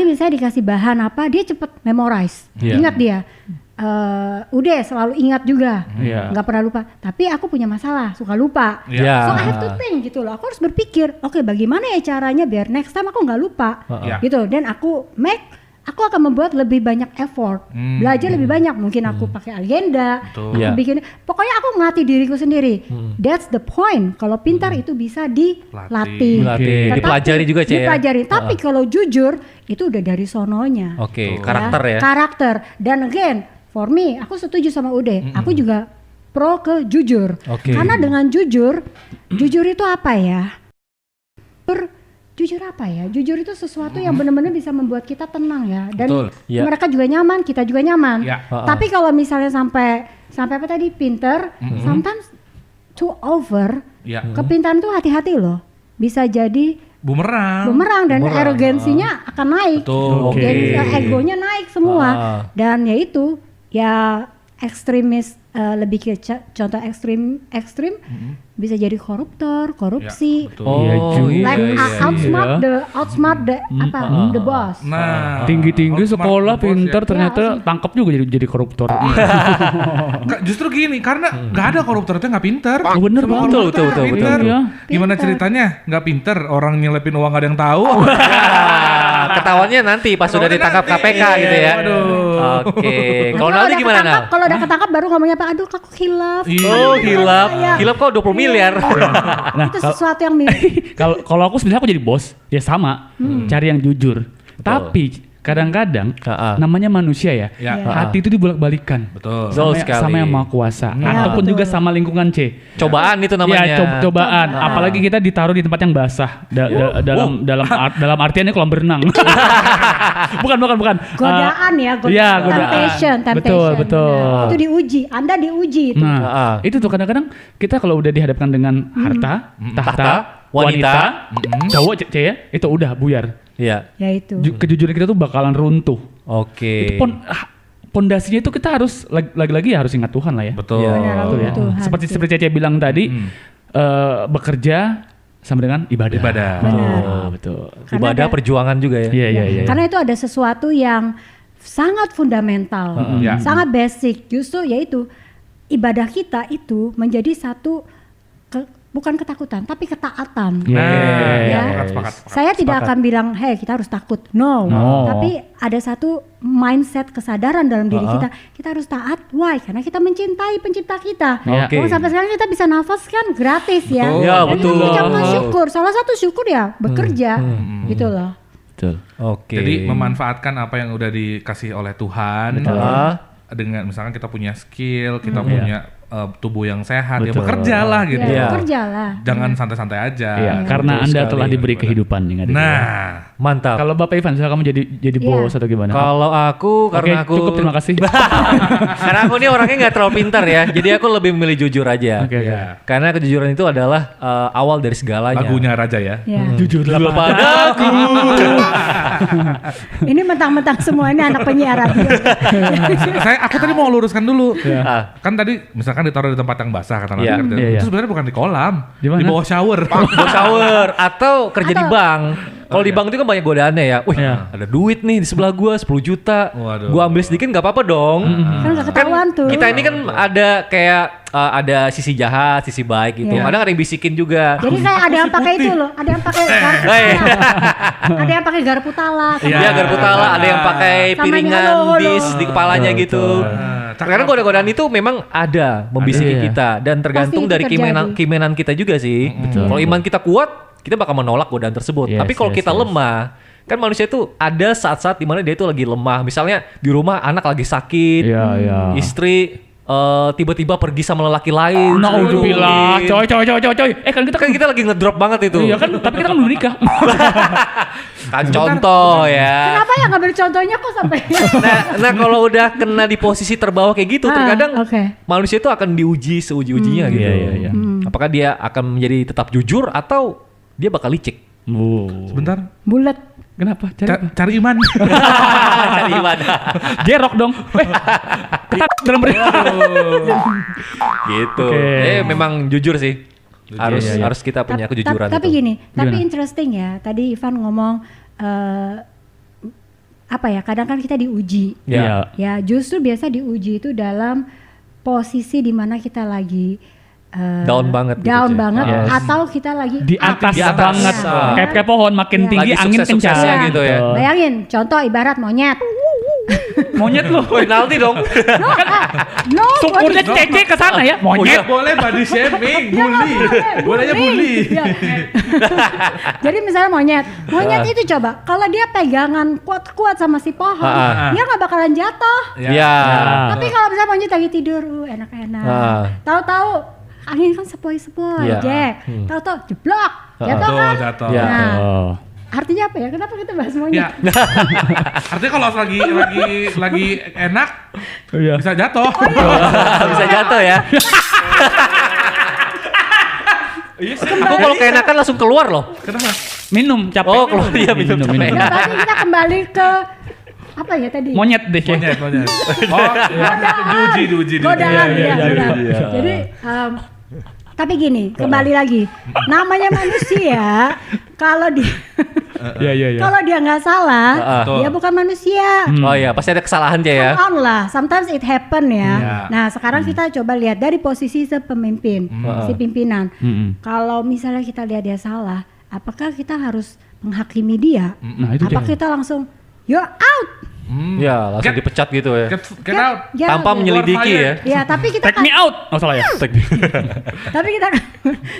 Speaker 4: misalnya dikasih bahan apa, dia cepet memorize, ingat dia. Udah selalu ingat juga, nggak pernah lupa. Tapi aku punya masalah, suka lupa. So I have to think gitu loh. Aku harus berpikir, oke, bagaimana ya caranya biar next time aku nggak lupa, gitu. Dan aku akan membuat lebih banyak effort, belajar lebih banyak. Mungkin aku pakai agenda, aku bikin. Pokoknya aku melatih diriku sendiri. That's the point. Kalau pintar itu bisa dilatih,
Speaker 3: Dilatih. Dipelajari juga, Ce, ya?
Speaker 4: Dipelajari. Tapi kalau jujur itu udah dari sononya.
Speaker 3: Oke, karakter ya.
Speaker 4: Karakter. Dan again, for me, aku setuju sama Ude. Aku juga pro ke jujur.
Speaker 3: Oke.
Speaker 4: Karena dengan jujur itu apa ya? Jujur apa ya? Jujur itu sesuatu yang benar-benar bisa membuat kita tenang ya. Dan
Speaker 5: Betul.
Speaker 3: Ya.
Speaker 4: mereka juga nyaman, kita juga nyaman.
Speaker 5: Ya.
Speaker 4: Tapi kalau misalnya sampai apa tadi, pinter, sometimes too over.
Speaker 5: Ya.
Speaker 4: Kepintaran itu hati-hati loh. Bisa jadi bumerang dan arogansinya akan naik.
Speaker 5: Betul.
Speaker 2: Oke.
Speaker 4: Dan egonya naik semua. Dan ya itu, ya ekstremis, lebih ke contoh ekstrim bisa jadi koruptor, korupsi. Like outsmart the the boss.
Speaker 5: Nah,
Speaker 2: Tinggi-tinggi
Speaker 5: outsmart
Speaker 2: sekolah,
Speaker 5: the boss,
Speaker 2: pinter,
Speaker 5: ya.
Speaker 2: ternyata tangkap juga jadi koruptor.
Speaker 5: Justru gini, karena nggak ada koruptor itu nggak pinter.
Speaker 2: Oh, bener
Speaker 5: Semua
Speaker 2: banget.
Speaker 5: koruptor nggak
Speaker 3: Betul.
Speaker 5: pinter.
Speaker 2: Iya.
Speaker 5: Gimana
Speaker 4: Pinter.
Speaker 5: ceritanya? Nggak pinter, orang nyelepin uang nggak ada yang tahu.
Speaker 3: Ketahuannya nanti pas sudah ditangkap KPK gitu ya.
Speaker 5: Waduh.
Speaker 3: Oke. Kalau Naldi gimana, Nal?
Speaker 4: Kalau udah ketangkap baru ngomongnya apa? Aduh, aku hilaf.
Speaker 3: Oh, hilap.
Speaker 4: Iya.
Speaker 3: Hilap kok 20 miliar.
Speaker 2: Nah,
Speaker 4: Itu sesuatu yang mirip.
Speaker 2: kalau aku sebenarnya aku jadi bos, ya sama, cari yang jujur. Tapi kadang-kadang namanya manusia ya,
Speaker 5: Ya.
Speaker 2: hati itu dibolak-balikan.
Speaker 5: Betul.
Speaker 3: Betul sekali.
Speaker 2: Sama yang maha kuasa, ataupun
Speaker 4: betul.
Speaker 2: juga sama lingkungan, C.
Speaker 3: Cobaan itu namanya.
Speaker 2: Ya, cobaan. Apalagi kita ditaruh di tempat yang basah, dalam artiannya kolam berenang. bukan.
Speaker 4: Godaan ya, godaan.
Speaker 2: Iya, godaan.
Speaker 4: Temptation.
Speaker 2: Betul.
Speaker 4: Benar. Itu diuji, Anda diuji itu.
Speaker 2: Nah, itu tuh kadang-kadang kita kalau udah dihadapkan dengan harta, tahta, wanita, cowok, C ya, itu udah buyar.
Speaker 3: Iya.
Speaker 4: Ya itu.
Speaker 2: Kejujuran kita tuh bakalan runtuh.
Speaker 3: Oke.
Speaker 2: Pondasinya itu kita harus lagi-lagi harus ingat Tuhan lah ya.
Speaker 5: Betul.
Speaker 4: Benar,
Speaker 2: Betul ya.
Speaker 4: Tuhan
Speaker 2: Seperti
Speaker 4: sih.
Speaker 2: Cece bilang tadi, bekerja sama dengan ibadah.
Speaker 5: Ibadah.
Speaker 2: Betul.
Speaker 4: Karena
Speaker 3: Ibadah
Speaker 4: ada-
Speaker 3: perjuangan juga ya.
Speaker 2: Iya.
Speaker 4: Karena itu ada sesuatu yang sangat fundamental,
Speaker 5: Ya.
Speaker 4: sangat basic. Justru yaitu ibadah kita itu menjadi satu bukan ketakutan, tapi ketaatan.
Speaker 2: Yeah.
Speaker 5: Sepakat.
Speaker 4: Saya tidak akan bilang, hey kita harus takut. No. Tapi ada satu mindset kesadaran dalam diri kita. Kita harus taat. Why? Karena kita mencintai pencipta kita.
Speaker 3: Oke.
Speaker 4: Sampai sekarang kita bisa nafas kan gratis ya.
Speaker 3: Ya,
Speaker 4: Dan
Speaker 3: betul.
Speaker 4: kita mengucapkan syukur. Salah satu syukur ya bekerja. Gitu loh.
Speaker 2: Betul.
Speaker 3: Oke.
Speaker 5: Jadi memanfaatkan apa yang udah dikasih oleh Tuhan. Dengan misalkan kita punya skill, kita punya tubuh yang sehat, ya bekerjalah gitu.
Speaker 4: Ya, bekerjalah.
Speaker 5: Jangan santai-santai aja.
Speaker 2: Iya, karena
Speaker 3: betul
Speaker 2: Anda
Speaker 3: sekali.
Speaker 2: telah diberi kehidupan. Ingat itu.
Speaker 5: Nah,
Speaker 3: Mantap.
Speaker 2: Kalau Bapak Ivan, misalnya kamu jadi bos atau gimana?
Speaker 3: Kalau aku karena
Speaker 2: Oke, cukup, terima kasih.
Speaker 3: karena aku ini orangnya nggak terlalu pintar ya, jadi aku lebih memilih jujur aja.
Speaker 2: Oke.
Speaker 3: Karena kejujuran itu adalah awal dari segalanya.
Speaker 5: lagunya Raja ya.
Speaker 4: Ya.
Speaker 2: Jujurlah
Speaker 3: Padaku.
Speaker 4: Ini mentang-mentang semua ini anak penyiar radio.
Speaker 5: Aku tadi mau luruskan dulu.
Speaker 3: Ah.
Speaker 5: Kan tadi misalkan ditaruh di tempat yang basah kata
Speaker 3: Iya.
Speaker 5: Nadia.
Speaker 2: Iya.
Speaker 5: Itu sebenarnya bukan di kolam,
Speaker 2: Di mana?
Speaker 5: di bawah shower.
Speaker 3: Bos shower atau kerja di
Speaker 4: Atau-
Speaker 3: bank. Kalau di bank itu kan banyak godaannya ya. Wih,
Speaker 2: Iya.
Speaker 3: ada duit nih di sebelah gua 10 juta.
Speaker 5: Waduh.
Speaker 3: Gua ambil sedikit nggak apa-apa dong.
Speaker 4: Kan gak ketahuan tuh.
Speaker 3: Kita ini kan ada kayak ada sisi jahat, sisi baik gitu.
Speaker 4: Iya.
Speaker 3: Kadang ada yang bisikin juga.
Speaker 4: Jadi kayak ada yang pakai itu loh, ada yang pakai garpu
Speaker 3: Hey.
Speaker 4: tala, ada yang pakai garpu tala, sama
Speaker 3: Iya, garpu tala, ada yang pakai
Speaker 4: Sama
Speaker 3: piringan
Speaker 4: yang halo.
Speaker 3: bis di kepalanya gitu. Karena goda-godaan itu memang ada membisiki
Speaker 2: Ada.
Speaker 3: kita dan tergantung
Speaker 4: Pasti
Speaker 3: dari
Speaker 4: itu terjadi.
Speaker 3: keimanan kita juga sih. Kalau iman kita kuat, kita bakal menolak godaan tersebut.
Speaker 2: Yes,
Speaker 3: Tapi kalau
Speaker 2: yes,
Speaker 3: kita
Speaker 2: yes.
Speaker 3: lemah, kan manusia itu ada saat-saat dimana dia itu lagi lemah. Misalnya di rumah anak lagi sakit,
Speaker 2: Iya.
Speaker 3: istri tiba-tiba pergi sama lelaki lain.
Speaker 2: Naudzubillah, coy. Kan
Speaker 3: Kita lagi ngedrop banget itu.
Speaker 2: iya kan, tapi kita kan belum nikah.
Speaker 3: Kan contoh ya.
Speaker 4: Kenapa ya ngambil contohnya kok sampai?
Speaker 3: Nah kalau udah kena di posisi terbawah kayak gitu, terkadang
Speaker 4: oke.
Speaker 3: manusia itu akan diuji seuji-ujinya gitu.
Speaker 2: Iya.
Speaker 3: Apakah dia akan menjadi tetap jujur atau dia bakal licik?
Speaker 5: Sebentar,
Speaker 4: Bulat.
Speaker 2: Kenapa?
Speaker 5: cari iman.
Speaker 3: Cari iman.
Speaker 2: Jerok dong. Ketat dalam
Speaker 3: Gitu.
Speaker 2: Oke.
Speaker 3: Memang jujur sih. Harus kita punya kejujuran
Speaker 4: Tapi
Speaker 3: itu.
Speaker 4: gini, tapi
Speaker 2: Gimana?
Speaker 4: interesting ya. Tadi Ivan ngomong apa ya? Kadang kan kita diuji.
Speaker 3: Ya.
Speaker 4: Ya, justru biasa diuji itu dalam posisi di mana kita lagi
Speaker 3: Down banget gitu,
Speaker 4: down
Speaker 3: Cek.
Speaker 4: banget,
Speaker 2: Yes.
Speaker 4: atau kita lagi
Speaker 2: Di atas,
Speaker 3: Di atas.
Speaker 2: banget.
Speaker 3: Ah.
Speaker 2: Kayak pohon makin
Speaker 4: Iya.
Speaker 2: tinggi
Speaker 3: Lagi
Speaker 2: angin
Speaker 3: sukses-suksesnya
Speaker 2: kencang.
Speaker 3: gitu ya.
Speaker 4: Bayangin, contoh ibarat monyet.
Speaker 2: Monyet lu.
Speaker 3: Penalti dong.
Speaker 4: No,
Speaker 2: Syukurnya Cece ke sana ya. Monyet.
Speaker 5: Boleh body shaming, bully. Bolehnya bully.
Speaker 4: Iya. Jadi misalnya monyet itu coba kalau dia pegangan kuat-kuat sama si pohon, dia nggak bakalan jatuh.
Speaker 3: Ya.
Speaker 4: Tapi kalau misalnya monyet lagi tidur, enak-enak. Tahu-tahu angin kan sepoi-sepoi,
Speaker 3: Iya.
Speaker 4: Jack. Tahu-tahu jeblok, jatuh kan?
Speaker 5: Jatuh.
Speaker 3: Ya.
Speaker 4: Nah,
Speaker 2: Oh.
Speaker 4: artinya apa ya? Kenapa kita bahas monyet?
Speaker 5: Ya. Artinya kalau lagi enak
Speaker 2: Iya.
Speaker 5: bisa jatuh.
Speaker 3: Bisa jatuh ya. Aku kalau keenakan langsung keluar loh.
Speaker 5: Kenapa?
Speaker 2: Minum capek.
Speaker 3: Oh, keluar dia minum capek.
Speaker 4: Nah, tapi kita kembali ke apa ya tadi?
Speaker 2: Monyet deh.
Speaker 5: Monyet. Oh, diuji.
Speaker 4: Godaan,
Speaker 2: Iya,
Speaker 4: ya,
Speaker 2: iya,
Speaker 4: godaan.
Speaker 2: iya.
Speaker 4: Jadi tapi gini, kembali lagi, namanya manusia, kalau dia
Speaker 2: Iya.
Speaker 4: kalau dia nggak salah,
Speaker 5: Betul.
Speaker 4: dia bukan manusia.
Speaker 3: Oh iya, pasti ada kesalahan dia ya.
Speaker 4: Come on lah, sometimes it happen ya.
Speaker 5: Iya.
Speaker 4: Nah sekarang kita coba lihat dari posisi pemimpin, si pimpinan. Kalau misalnya kita lihat dia salah, apakah kita harus menghakimi dia?
Speaker 2: Nah, itu
Speaker 4: Apa
Speaker 2: jangan.
Speaker 4: kita langsung you're out?
Speaker 3: Ya, langsung
Speaker 5: Get-
Speaker 3: dipecat gitu ya.
Speaker 5: Get out.
Speaker 4: Ya,
Speaker 3: Tanpa
Speaker 4: ya.
Speaker 3: menyelidiki ya.
Speaker 4: Ya, tapi kita
Speaker 2: Take me out. Oh salah ya.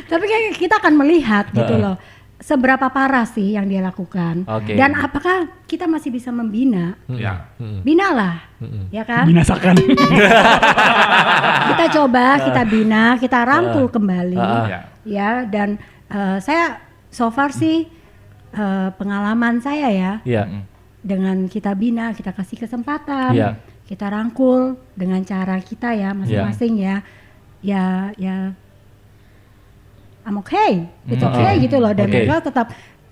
Speaker 4: tapi kita akan melihat gitu loh. Seberapa parah sih yang dia lakukan,
Speaker 3: Oke.
Speaker 4: dan apakah kita masih bisa membina?
Speaker 5: Ya.
Speaker 4: Binalah, ya kan?
Speaker 2: Binasakan.
Speaker 4: Kita coba, kita bina, kita rangkul kembali,
Speaker 5: Ya.
Speaker 4: ya. Dan saya so far sih pengalaman saya ya,
Speaker 3: Iya.
Speaker 4: dengan kita bina, kita kasih kesempatan,
Speaker 3: Iya.
Speaker 4: kita rangkul dengan cara kita ya masing-masing ya I'm okay, it's okay gitu loh, dan
Speaker 3: Oke.
Speaker 4: mereka tetap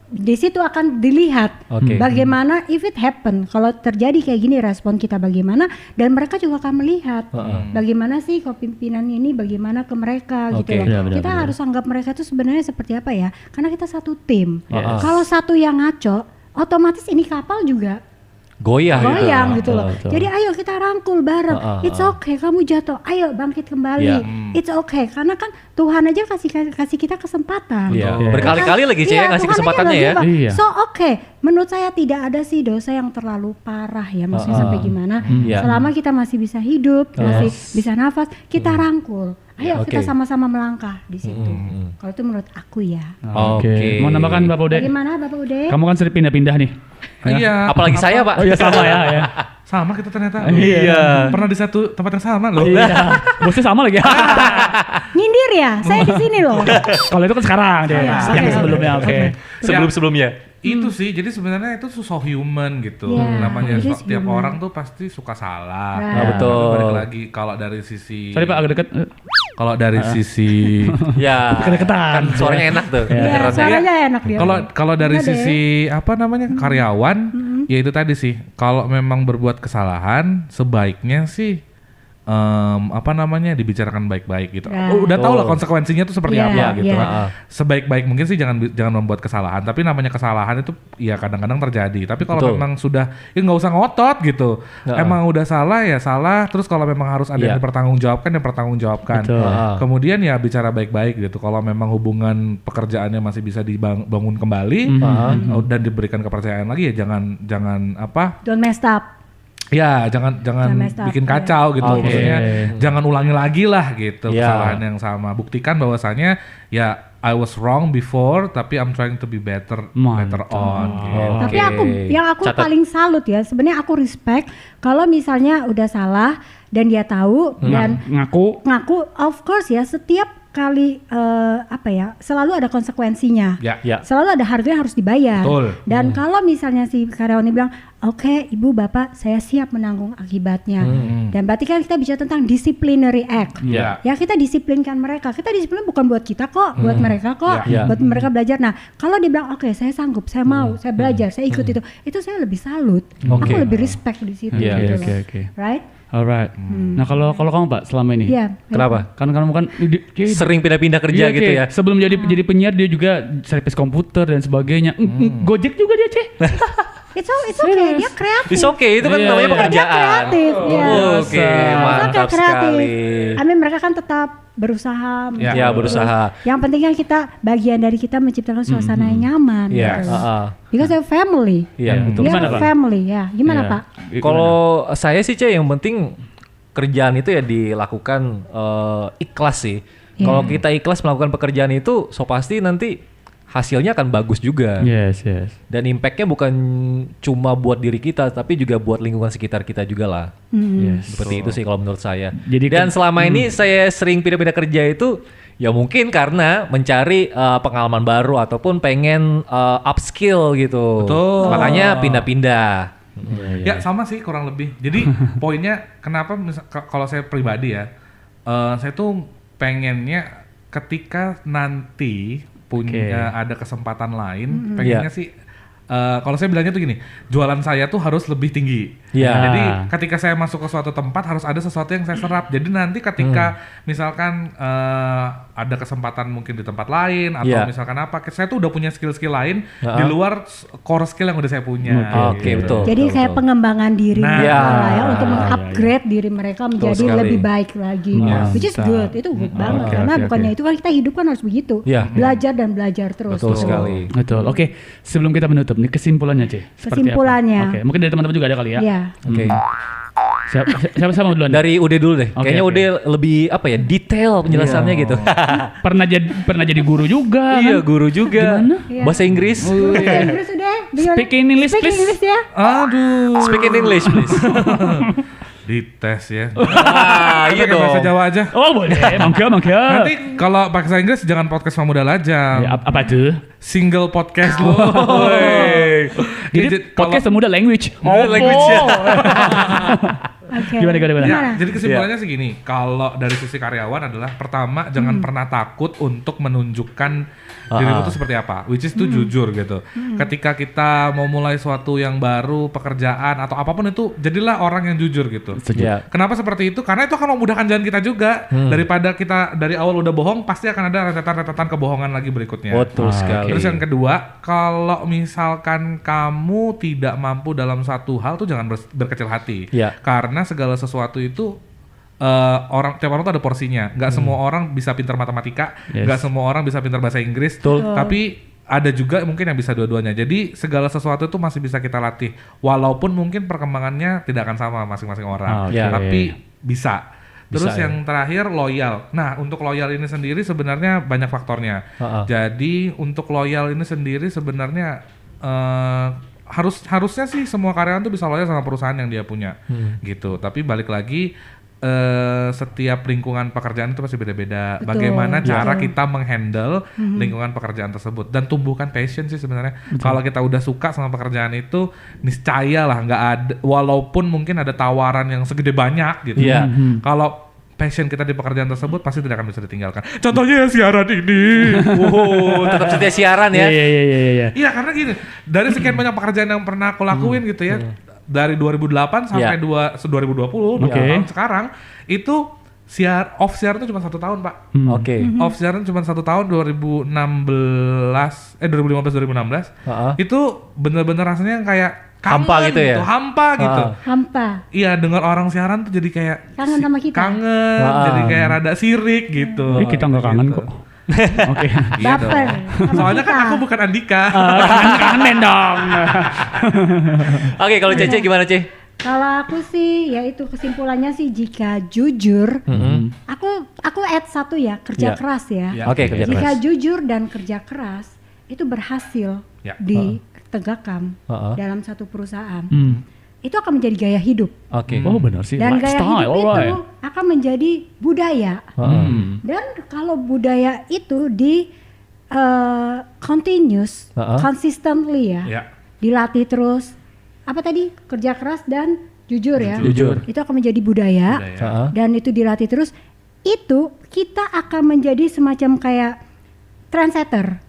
Speaker 4: di situ akan dilihat
Speaker 3: Oke.
Speaker 4: bagaimana if it happen, kalau terjadi kayak gini respon kita bagaimana, dan mereka juga akan melihat bagaimana sih kepemimpinan ini bagaimana ke mereka gitu
Speaker 3: Oke.
Speaker 4: loh.
Speaker 2: Ya, benar,
Speaker 4: Kita
Speaker 2: benar.
Speaker 4: harus anggap mereka itu sebenarnya seperti apa ya, karena kita satu tim.
Speaker 3: Yes.
Speaker 4: Kalau satu yang ngaco, otomatis ini kapal juga
Speaker 3: Goyah gitu.
Speaker 4: goyang gitu loh.
Speaker 2: Betul.
Speaker 4: Jadi ayo kita rangkul bareng. It's okay, kamu jatuh. Ayo bangkit kembali.
Speaker 3: Iya.
Speaker 4: it's okay karena kan Tuhan aja kasih kita kesempatan.
Speaker 3: Iya.
Speaker 2: Betul.
Speaker 3: Berkali-kali lagi Cie
Speaker 4: Iya,
Speaker 3: ngasih
Speaker 4: Tuhan aja
Speaker 3: kesempatannya ya.
Speaker 4: lagi, Pak.
Speaker 2: Iya.
Speaker 4: So menurut saya tidak ada sih dosa yang terlalu parah ya, maksudnya sampai gimana.
Speaker 3: Iya.
Speaker 4: Selama kita masih bisa hidup, masih bisa nafas, kita rangkul. Ayo
Speaker 3: Oke.
Speaker 4: kita sama-sama melangkah di situ. Kalau itu menurut aku ya.
Speaker 3: Oke.
Speaker 2: Mau nambahkan Bapak Ude?
Speaker 4: Bagaimana Bapak Ude?
Speaker 2: Kamu kan sering pindah-pindah nih.
Speaker 5: Iya.
Speaker 3: Apalagi saya Pak.
Speaker 2: Oh iya sama ya.
Speaker 5: Sama kita ternyata.
Speaker 3: Iya.
Speaker 5: Pernah di satu tempat yang sama loh.
Speaker 2: Iya. Bosnya sama lagi.
Speaker 4: Nyindir ya, saya di sini loh.
Speaker 2: Kalau itu kan sekarang deh.
Speaker 4: Iya,
Speaker 2: Yang
Speaker 4: oke.
Speaker 2: sebelumnya oke.
Speaker 3: Sebelum-sebelumnya.
Speaker 5: Itu sih, jadi sebenarnya itu so human gitu.
Speaker 4: Yeah,
Speaker 5: Namanya
Speaker 4: it is
Speaker 5: tiap
Speaker 4: human.
Speaker 5: orang tuh pasti suka salah.
Speaker 4: Right.
Speaker 3: Ah, betul.
Speaker 5: Tapi balik lagi kalau dari sisi
Speaker 2: Sorry Pak agak deket.
Speaker 5: kalau dari sisi
Speaker 3: Ya.
Speaker 2: Kedekatan.
Speaker 3: Kan suaranya enak tuh.
Speaker 4: Iya,
Speaker 3: Kedengerannya.
Speaker 4: suaranya enak dia.
Speaker 5: kalau dari
Speaker 4: Bener deh.
Speaker 5: sisi apa namanya karyawan, ya itu tadi sih. Kalau memang berbuat kesalahan, sebaiknya sih apa namanya dibicarakan baik-baik gitu.
Speaker 4: Ya.
Speaker 5: Udah tau lah
Speaker 3: Betul.
Speaker 5: konsekuensinya tuh seperti
Speaker 4: Iya,
Speaker 5: apa gitu.
Speaker 4: iya.
Speaker 5: Sebaik-baik mungkin sih jangan membuat kesalahan. Tapi namanya kesalahan itu ya kadang-kadang terjadi. Tapi kalau
Speaker 3: Betul.
Speaker 5: memang sudah ya nggak usah ngotot gitu.
Speaker 3: Ya.
Speaker 5: Emang udah salah ya salah. Terus kalau memang harus ada
Speaker 3: Iya.
Speaker 5: yang dipertanggungjawabkan ya pertanggungjawabkan.
Speaker 2: Betul.
Speaker 5: Kemudian ya bicara baik-baik gitu. Kalau memang hubungan pekerjaannya masih bisa dibangun kembali dan diberikan kepercayaan lagi ya jangan apa?
Speaker 4: Don't mess up.
Speaker 5: Ya jangan
Speaker 4: Jangan mess up,
Speaker 5: bikin
Speaker 4: ya.
Speaker 5: kacau gitu.
Speaker 2: Oke.
Speaker 5: Maksudnya jangan ulangi lagi lah gitu
Speaker 3: Ya.
Speaker 5: kesalahan yang sama. Buktikan bahwasanya ya I was wrong before tapi I'm trying to be better
Speaker 2: Mantap.
Speaker 5: on gitu.
Speaker 4: Tapi
Speaker 3: Oke.
Speaker 4: yang aku
Speaker 3: Catat.
Speaker 4: paling salut ya, sebenarnya aku respect kalau misalnya udah salah dan dia tahu dan
Speaker 2: Ngaku.
Speaker 4: ngaku, of course ya, setiap kali selalu ada konsekuensinya.
Speaker 5: Ya.
Speaker 3: Ya.
Speaker 4: Selalu ada harga yang harus dibayar.
Speaker 5: Betul.
Speaker 4: Dan kalau misalnya si karyawan ini bilang, oke ibu bapak saya siap menanggung akibatnya. Dan berarti kan kita bicara tentang disciplinary act.
Speaker 5: Ya.
Speaker 4: Ya kita disiplinkan mereka. Kita disiplin bukan buat kita kok, buat mereka kok,
Speaker 3: Ya.
Speaker 4: buat mereka belajar. Nah kalau dia bilang oke saya sanggup, saya mau, saya belajar, saya ikut itu saya lebih salut.
Speaker 3: Oke.
Speaker 4: Aku lebih respect di situ.
Speaker 3: Iya,
Speaker 4: gitu
Speaker 2: oke,
Speaker 4: loh.
Speaker 2: oke.
Speaker 4: Right?
Speaker 2: Alright. Nah kalau kamu Pak selama ini.
Speaker 4: Iya.
Speaker 3: Kenapa?
Speaker 2: Kan kamu kan
Speaker 3: Sering pindah-pindah kerja
Speaker 2: Iya,
Speaker 3: gitu
Speaker 2: Cek.
Speaker 3: ya.
Speaker 2: Sebelum jadi penyiar dia juga servis komputer dan sebagainya. Gojek juga dia, Cek.
Speaker 4: It's okay, dia kreatif.
Speaker 3: It's okay, itu kan
Speaker 2: Iya,
Speaker 3: namanya
Speaker 2: iya.
Speaker 3: pekerjaan.
Speaker 4: Dia kreatif, iya.
Speaker 3: Oke,
Speaker 2: Biasa.
Speaker 3: mantap
Speaker 4: kreatif.
Speaker 3: sekali.
Speaker 4: I mean, mereka kan tetap berusaha.
Speaker 5: Ya.
Speaker 3: Ya, berusaha.
Speaker 4: Yang penting kan kita bagian dari kita menciptakan suasana yang nyaman.
Speaker 3: Iya,
Speaker 4: gitu.
Speaker 3: Iya,
Speaker 4: Because we're family.
Speaker 3: betul.
Speaker 4: We
Speaker 2: Gimana,
Speaker 4: are
Speaker 2: Pak?
Speaker 4: family ya. Gimana
Speaker 2: Iya.
Speaker 4: Pak?
Speaker 3: Kalau saya sih yang penting kerjaan itu ya dilakukan ikhlas sih.
Speaker 4: Iya.
Speaker 3: Kalau kita ikhlas melakukan pekerjaan itu, so pasti nanti hasilnya akan bagus juga.
Speaker 2: Yes.
Speaker 3: Dan impactnya bukan cuma buat diri kita, tapi juga buat lingkungan sekitar kita juga lah.
Speaker 2: Yes.
Speaker 3: Seperti itu sih kalau menurut saya.
Speaker 2: Jadi
Speaker 3: Dan selama ini saya sering pindah-pindah kerja itu ya mungkin karena mencari pengalaman baru ataupun pengen upskill gitu.
Speaker 5: Betul.
Speaker 3: Makanya pindah-pindah.
Speaker 5: Ya sama sih kurang lebih. Jadi poinnya kenapa kalau saya pribadi ya, saya tuh pengennya ketika nanti punya ada kesempatan lain, pengennya sih kalau saya bilangnya tuh gini, jualan saya tuh harus lebih tinggi.
Speaker 3: Iya.
Speaker 5: Jadi ketika saya masuk ke suatu tempat harus ada sesuatu yang saya serap. Jadi nanti ketika misalkan ada kesempatan mungkin di tempat lain atau
Speaker 3: Iya.
Speaker 5: misalkan apa, saya tuh udah punya skill-skill lain di luar core skill yang udah saya punya.
Speaker 3: Oke, betul.
Speaker 4: Jadi kayak pengembangan diri
Speaker 5: Nah,
Speaker 4: mereka lah ya
Speaker 3: iya,
Speaker 4: untuk meng-upgrade diri mereka menjadi
Speaker 3: sekali.
Speaker 4: lebih baik lagi. Which is good, itu good banget. Karena bukannya itu kan kita hidup kan harus begitu.
Speaker 3: Iya.
Speaker 4: Belajar dan belajar terus.
Speaker 3: Betul
Speaker 4: gitu.
Speaker 3: sekali.
Speaker 2: Betul. Oke, sebelum kita menutup nih kesimpulannya, Cek. Seperti
Speaker 4: Kesimpulannya.
Speaker 2: apa? Oke, mungkin dari teman-teman juga ada kali ya.
Speaker 4: Iya.
Speaker 3: Oke.
Speaker 2: Siapa mau duluan?
Speaker 3: Dari Ude dulu deh.
Speaker 2: Oke,
Speaker 3: Kayaknya
Speaker 2: oke.
Speaker 3: Ude lebih apa ya? Detail penjelasannya gitu.
Speaker 2: pernah jadi guru juga.
Speaker 3: Iya,
Speaker 2: kan?
Speaker 3: guru juga.
Speaker 2: Gimana?
Speaker 4: Iya.
Speaker 3: Bahasa Inggris.
Speaker 4: Bahasa Inggris sudah.
Speaker 2: Speak in English,
Speaker 4: Speak in
Speaker 2: please.
Speaker 4: English ya.
Speaker 5: Aduh.
Speaker 3: Speak in English, please.
Speaker 5: Dites ya.
Speaker 3: Ah, iya
Speaker 5: Pakai bahasa
Speaker 3: dong.
Speaker 5: Jawa aja.
Speaker 2: Oh boleh, mangga.
Speaker 5: Nanti kalau bahasa Inggris jangan podcast Pemuda Lajang.
Speaker 2: Ya, apa tuh?
Speaker 5: Single podcast lu.
Speaker 2: Jadi podcast semudah language.
Speaker 3: Language ya.
Speaker 4: Oke.
Speaker 2: Gimana?
Speaker 5: Ya, jadi kesimpulannya sih gini, kalau dari sisi karyawan adalah pertama jangan pernah takut untuk menunjukkan dirimu itu seperti apa, which is itu jujur gitu. Ketika kita mau mulai suatu yang baru, pekerjaan atau apapun itu, jadilah orang yang jujur gitu.
Speaker 3: Ya.
Speaker 5: Kenapa seperti itu? Karena itu akan memudahkan jalan kita juga. Daripada kita dari awal udah bohong, pasti akan ada rentetan-rentetan kebohongan lagi berikutnya.
Speaker 3: Betul sekali.
Speaker 5: Terus yang kedua, kalau misalkan kamu tidak mampu dalam satu hal tuh jangan berkecil hati.
Speaker 3: Iya.
Speaker 5: Karena segala sesuatu itu tiap orang tuh ada porsinya. Nggak semua orang bisa pintar matematika, nggak semua orang bisa pintar bahasa Inggris. Tapi ada juga mungkin yang bisa dua-duanya. Jadi segala sesuatu itu masih bisa kita latih. Walaupun mungkin perkembangannya tidak akan sama masing-masing orang. Tapi bisa. Terus yang terakhir loyal. Nah, untuk loyal ini sendiri sebenarnya banyak faktornya. Jadi untuk loyal ini sendiri sebenarnya harusnya sih semua karyawan tuh bisa loyal sama perusahaan yang dia punya. Gitu. Tapi balik lagi setiap lingkungan pekerjaan itu pasti beda-beda. Bagaimana cara kita menghandle lingkungan pekerjaan tersebut dan tumbuhkan passion sih sebenarnya. Kalau kita udah suka sama pekerjaan itu, niscaya lah nggak ada, walaupun mungkin ada tawaran yang segede banyak gitu. Kalau passion kita di pekerjaan tersebut pasti tidak akan bisa ditinggalkan. Contohnya ya siaran ini.
Speaker 3: Tetap setia siaran ya.
Speaker 5: Iya, karena gini, dari sekian banyak pekerjaan yang pernah aku lakuin gitu ya. Dari 2008 sampai 2020 tahun sekarang itu off siar itu cuma 1 tahun, Pak. Off siar cuma 1 tahun 2015 itu bener-bener rasanya kayak
Speaker 3: hampa gitu ya.
Speaker 5: Hampa gitu. Iya, dengar orang siaran tuh jadi kayak
Speaker 4: kangen sama kita.
Speaker 5: Jadi kayak rada sirik gitu.
Speaker 2: Kita nggak kangen kok. Oke.
Speaker 4: Baper.
Speaker 5: Soalnya kan aku bukan Andika.
Speaker 2: Kangen dong.
Speaker 3: Oke, kalau Cece gimana, Ce?
Speaker 4: Kalau aku sih, ya itu kesimpulannya sih jika jujur, aku add satu ya, kerja keras ya.
Speaker 3: Oke, kerja keras.
Speaker 4: Jika jujur dan kerja keras itu berhasil ditegakkan dalam satu perusahaan, itu akan menjadi gaya hidup.
Speaker 2: Oh benar sih.
Speaker 4: Dan gaya hidup itu akan menjadi budaya. Dan kalau budaya itu di continuous, consistently ya, dilatih terus. Apa tadi? Kerja keras dan jujur ya. Itu akan menjadi budaya. Dan itu dilatih terus. Itu kita akan menjadi semacam kayak trendsetter.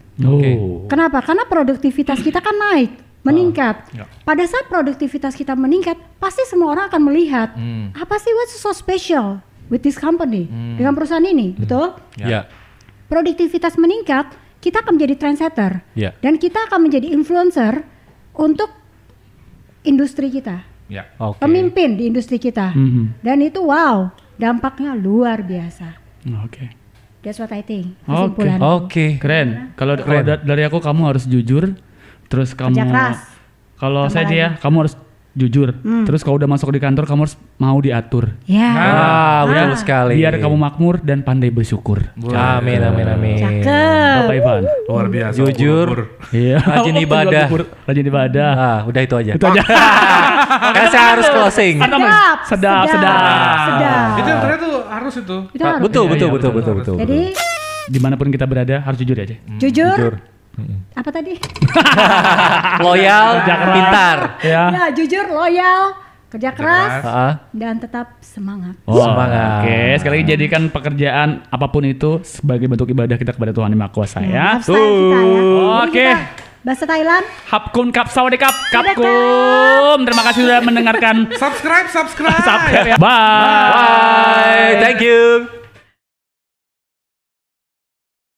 Speaker 4: Kenapa? Karena produktivitas kita kan naik, meningkat. Pada saat produktivitas kita meningkat, pasti semua orang akan melihat apa sih what's so special with this company, dengan perusahaan ini, betul? Produktivitas meningkat, kita akan menjadi trendsetter, dan kita akan menjadi influencer untuk industri kita, pemimpin di industri kita, dan itu dampaknya luar biasa. That's what I think. Kesimpulan.
Speaker 2: Keren. Kalau dari aku, kamu harus jujur. Terus kamu, kalau saya ya, kamu harus jujur. Terus kalau udah masuk di kantor, kamu harus mau diatur.
Speaker 3: Betul sekali.
Speaker 2: Biar kamu makmur dan pandai bersyukur.
Speaker 3: Amin.
Speaker 4: Cakep.
Speaker 2: Bapak Ivan.
Speaker 5: Luar biasa.
Speaker 3: Jujur. Rajin ibadah. Udah itu aja. Karena saya harus closing.
Speaker 2: Sedap.
Speaker 5: Itu yang terakhir tuh harus itu.
Speaker 3: Betul.
Speaker 4: Jadi
Speaker 2: dimanapun kita berada harus jujur aja.
Speaker 4: Jujur. Apa tadi?
Speaker 3: Loyal, pintar.
Speaker 4: Ya, jujur, loyal, kerja keras, dan tetap semangat.
Speaker 3: Semangat.
Speaker 2: Oke, sekali lagi jadikan pekerjaan apapun itu sebagai bentuk ibadah kita kepada Tuhan Yang Maha Kuasa ya.
Speaker 4: Oke. Bahasa Thailand.
Speaker 2: Hapkun kap sawadikap kapkum. Terima kasih sudah mendengarkan.
Speaker 5: Subscribe.
Speaker 2: Bye.
Speaker 3: Thank you.